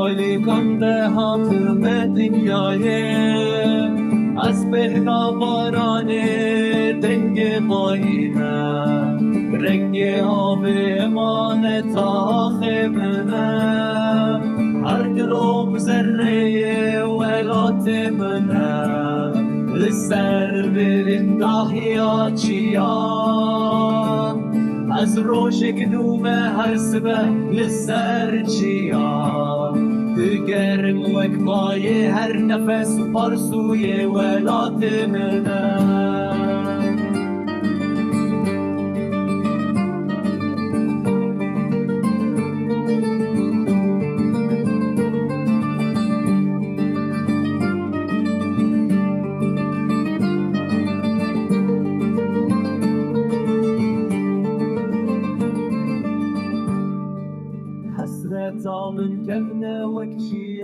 سالی کنده حاکم دنیای از بهتا باران دنگ ماینه رنگ آب امان تا خیمنه هر گلوم ذره ولات منه لسر برین داهیا چیا از روش کدوم هر سبه لسر چیا دگرم وکمای هر نفس پارسوی ولات منه حسرت من كبنا وكشي